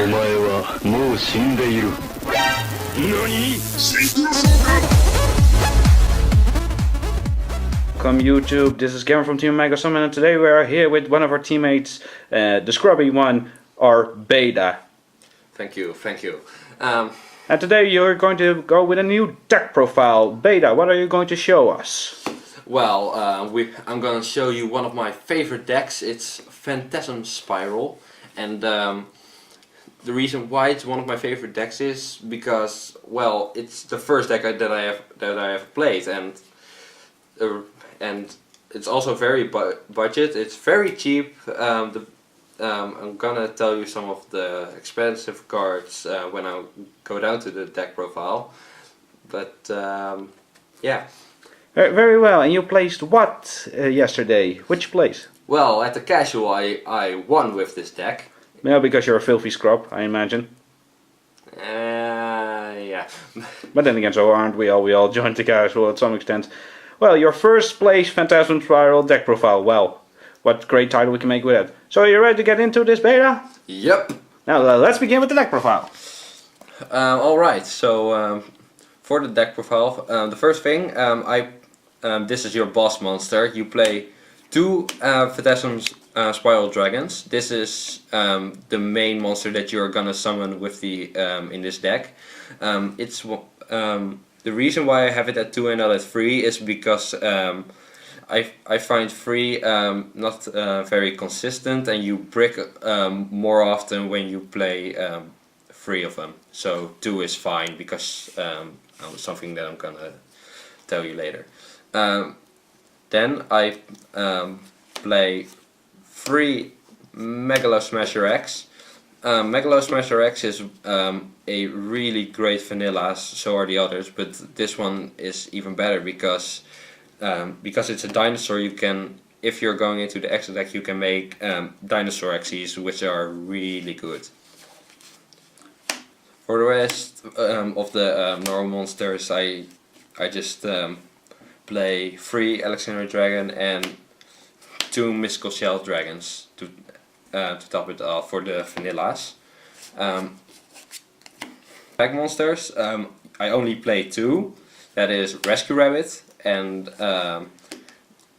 お前はもう死んでいる。何？ Welcome YouTube, this is Gavin from Team Mega Summon, and today we are here with one of our teammates, the scrubby one, or Beta. Thank you. And today you're going to go with a new deck profile. Beta, what are you going to show us? Well, I'm gonna show you one of my favorite decks. It's Phantasm Spiral, and the reason why it's one of my favorite decks is because, well, it's the first deck that I have played, and it's also very budget. It's very cheap. I'm gonna tell you some of the expensive cards when I go down to the deck profile. But yeah. Very well, and you placed what yesterday? Which place? Well, at the casual I won with this deck. Yeah, because you're a filthy scrub, I imagine. Yeah. But then again, so aren't we all? We all joined the casual at some extent. Well, your first place Phantasm Spiral deck profile. Well, what great title we can make with it. So are you ready to get into this, Beta? Yep. Now let's begin with the deck profile. Alright, so for the deck profile, the first thing, this is your boss monster. You play two Phantasm Spiral Dragons. This is the main monster that you're gonna summon with the in this deck. It's the reason why I have it at 2 and not at 3 is because I find 3 not very consistent, and you brick more often when you play 3 of them. So 2 is fine because something that I'm gonna tell you later. Then I play 3 Megalo Smasher X. Megalo Smasher X is a really great vanilla, so are the others, but this one is even better because it's a dinosaur. You can, if you're going into the X deck, you can make dinosaur X's, which are really good. For the rest of the normal monsters, I just play 3 Alexander Dragon and 2 Mystical Shell Dragons to top it off for the vanillas. Pack monsters, I only play 2. That is Rescue Rabbit and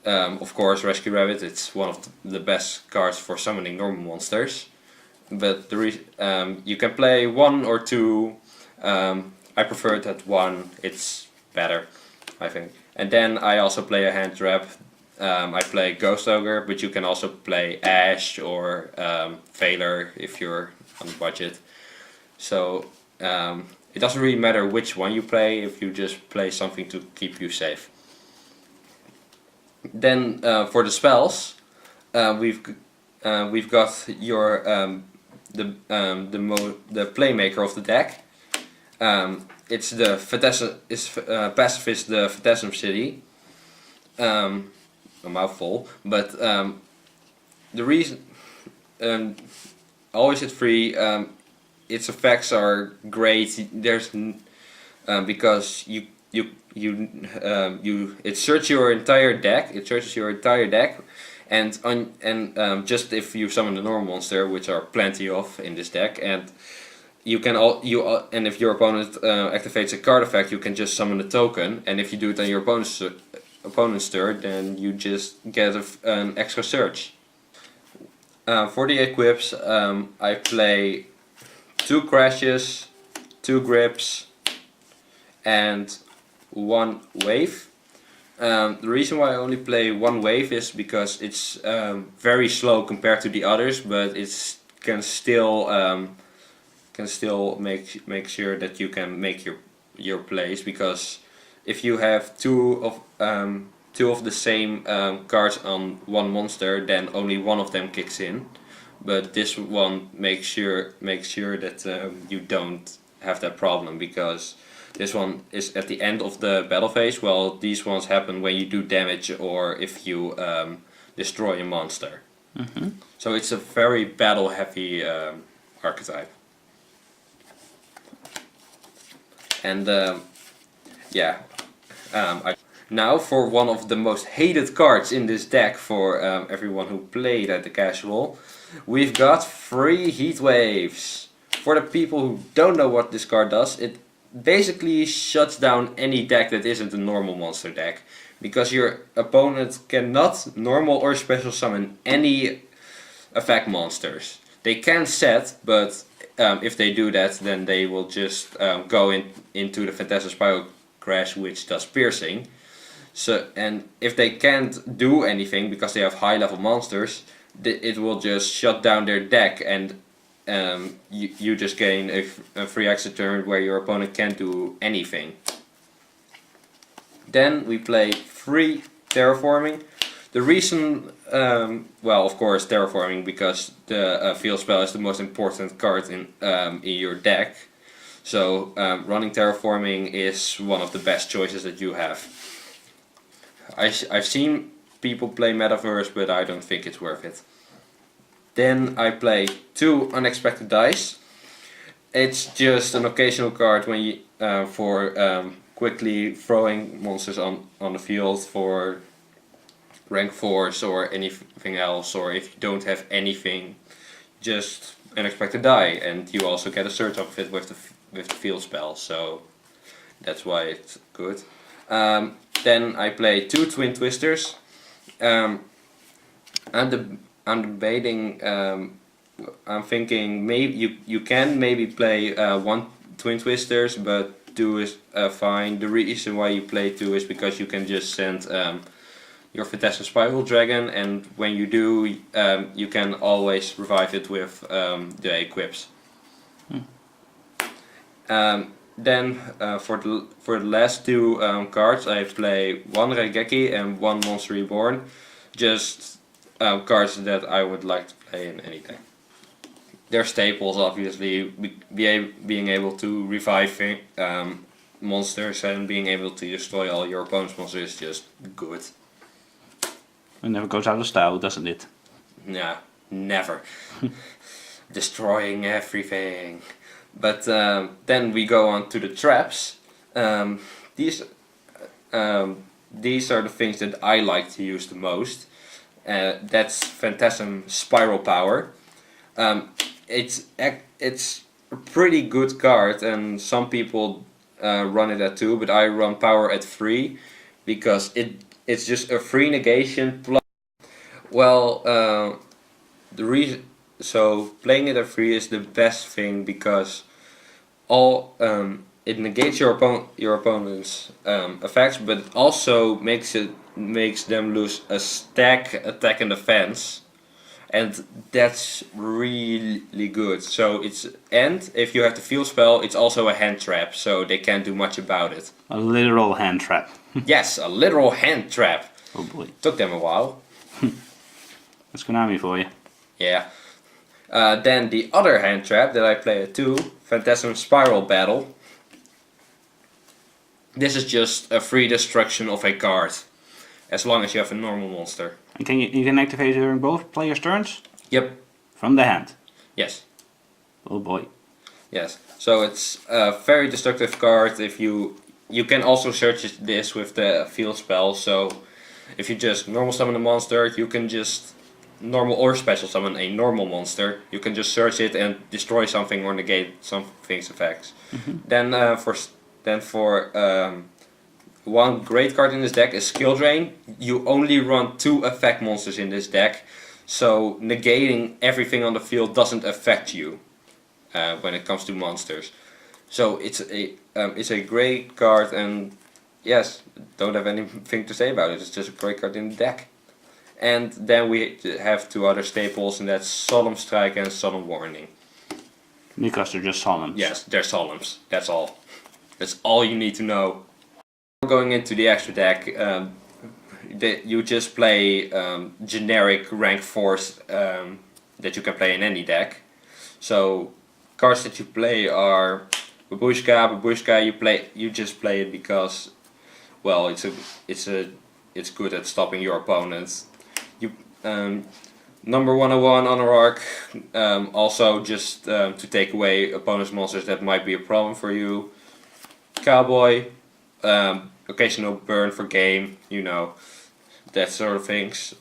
of course Rescue Rabbit. It's one of the best cards for summoning normal monsters. But you can play 1 or 2. I prefer it at 1. It's better, I think. And then I also play a hand trap. I play Ghost Ogre, but you can also play Ash or Veiler if you're on the budget. So it doesn't really matter which one you play if you just play something to keep you safe. Then for the spells, we've got your the playmaker of the deck. It's the Phantasm. Pacifist the Phantasm City. A mouthful, but the reason always at 3. Its effects are great. There's because it searches your entire deck. And just if you summon a normal monster, which are plenty of in this deck, and you can and if your opponent activates a card effect, you can just summon a token, and if you do it on your opponent's turn, then you just get an extra search. For the equips, I play 2 crashes, 2 grips, and 1 wave. The reason why I only play 1 wave is because it's very slow compared to the others, but it can still make sure that you can make your plays, because if you have two of the same cards on one monster, then only one of them kicks in. But this one makes sure that you don't have that problem, because this one is at the end of the battle phase, while these ones happen when you do damage or if you destroy a monster. Mm-hmm. So it's a very battle heavy archetype. And yeah. Now for one of the most hated cards in this deck for everyone who played at the casual, we've got 3 heat waves. For the people who don't know what this card does, it basically shuts down any deck that isn't a normal monster deck. Because your opponent cannot normal or special summon any effect monsters. They can set, but if they do that, then they will just go into the Phantasm Spiral Crash, which does piercing. So, and if they can't do anything because they have high level monsters, it will just shut down their deck, and you just gain a free extra turn where your opponent can't do anything. Then we play 3 Terraforming. The reason, well, of course, Terraforming, because the field spell is the most important card in your deck. So running Terraforming is one of the best choices that you have. I've seen people play Metaverse, but I don't think it's worth it. Then I play 2 Unexpected Dice. It's just an occasional card when you for quickly throwing monsters on the field for rank 4s or anything else, or if you don't have anything, just Unexpected Die, and you also get a search of it with the field spell, so that's why it's good. Then I play 2 Twin Twisters. I'm debating. I'm thinking maybe you can maybe play 1 Twin Twisters, but 2 is fine. The reason why you play 2 is because you can just send your Phantasm Spiral Dragon, and when you do, you can always revive it with the equips. Then for the last 2 cards, I play 1 Raigeki and 1 Monster Reborn. Just cards that I would like to play in any deck. They're staples, obviously. Being able to revive monsters and being able to destroy all your opponent's monsters is just good. It never goes out of style, doesn't it? Yeah, never. Destroying everything. But then we go on to the traps. These are the things that I like to use the most. That's Phantasm Spiral Power. It's a pretty good card, and some people run it at 2, but I run Power at 3 because it's just a free negation plus. Well, the reason. So playing it at 3 is the best thing because it negates your opponent's effects, but it also makes them lose a stack attack and defense, and that's really good. So and if you have the field spell, it's also a hand trap, so they can't do much about it. A literal hand trap. Yes, a literal hand trap. Oh boy. Took them a while. That's Konami for you. Yeah. Then the other hand trap that I play at 2, Phantasm Spiral Battle. This is just a free destruction of a card, as long as you have a normal monster. And you can activate it during both players' turns? Yep. From the hand? Yes. Oh boy. Yes. So it's a very destructive card. If you can also search this with the field spell. So if you just normal summon a monster, you can just normal or special summon a normal monster. You can just search it and destroy something or negate something's effects. Then for one great card in this deck is Skill Drain. You only run 2 effect monsters in this deck, so negating everything on the field doesn't affect you when it comes to monsters. So it's a great card, and yes, don't have anything to say about it. It's just a great card in the deck. And then we have 2 other staples, and that's Solemn Strike and Solemn Warning. Because they're just solemns. Yes, they're solemns. That's all. That's all you need to know. Going into the extra deck, you just play generic rank 4s that you can play in any deck. So cards that you play are Babushka. You just play it because, well, it's good at stopping your opponents. Number 101 Honorarch, also just to take away opponent's monsters that might be a problem for you. Cowboy, occasional burn for game, that sort of things.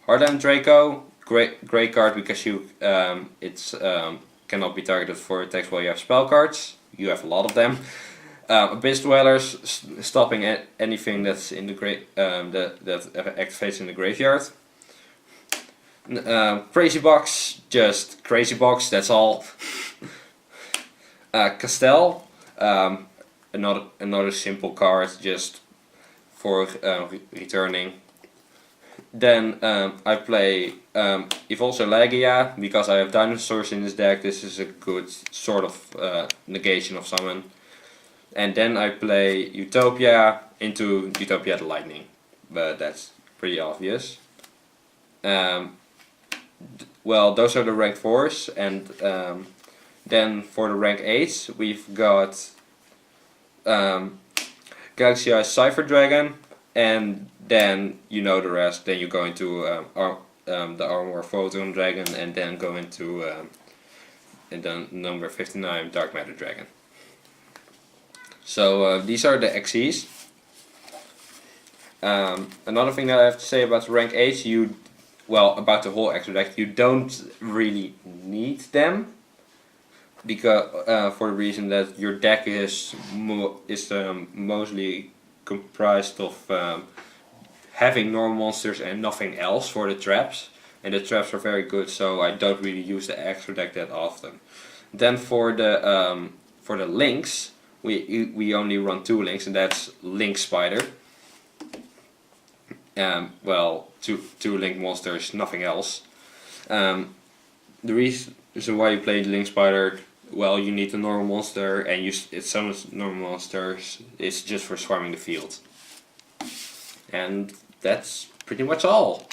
Hardland Draco, great card because you it's cannot be targeted for attacks while you have spell cards. You have a lot of them. Abyss Dwellers, stopping anything that's in the that activates in the graveyard. Crazy Box, just Crazy Box, that's all. Castell, another simple card just for returning. Then I play Evolve Legia because I have dinosaurs in this deck. This is a good sort of negation of summon. And then I play Utopia into Utopia the Lightning, but that's pretty obvious. Well, those are the rank 4s, and then for the rank 8s we've got Galaxy Eyes Cypher Dragon, and then you know the rest. Then you go into the Armor Photon Dragon, and then go into and then number 59 Dark Matter Dragon. So these are the XCs. Another thing that I have to say about the rank 8s, about the whole extra deck, you don't really need them, because for the reason that your deck is mostly comprised of having normal monsters and nothing else for the traps, and the traps are very good, so I don't really use the extra deck that often. Then for the links, we only run 2 links, and that's Link Spider. Two link monsters, nothing else. The reason why you play the Link Spider, well, you need a normal monster, and it summons normal monsters. It's just for swarming the field. And that's pretty much all.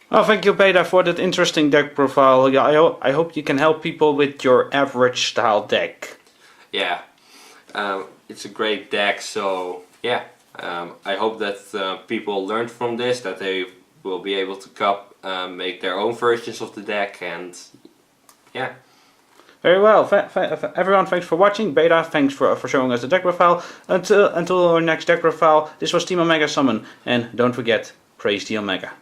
Well, thank you, Beta, for that interesting deck profile. Yeah, I hope you can help people with your average style deck. Yeah, it's a great deck, so yeah. I hope that people learned from this, that they will be able to make their own versions of the deck, and yeah. Very well, everyone, thanks for watching. Beta, thanks for showing us the deck profile. Until our next deck profile, this was Team Omega Summon, and don't forget, praise the Omega.